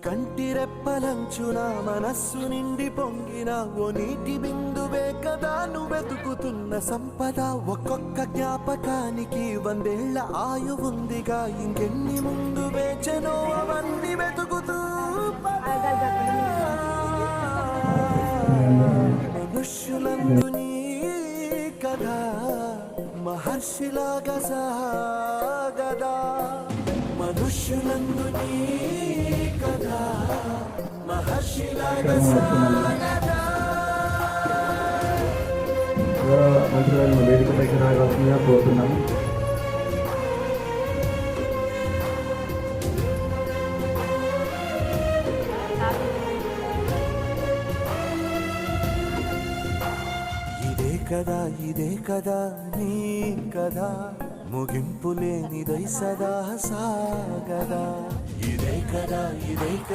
కంటిరెప్పలంచున మనస్సు నిండి పొంగిన ఓ నీటి బిందువే కదా నువ్వెతుకుతున్న సంపద. ఒక్కొక్క జ్ఞాపకానికి 100 ఏళ్ల ఆయువుందిగా, ఇంకెన్ని ముందు వేచనో అవన్నీ వెతుకుతూ మనుష్యులందు నీ కథ మహర్షిలాగా సాగదా. మనుష్యులందు నీ కథ మహర్షిలాగా సాగదా. మంత్రులను వేదిక పైకి రావాల్సిందిగా కోరుతున్నాము. ఇదే కదా నీ కదా, ముగింపు లేనిదై సదా సాగదా. ఇదే కదా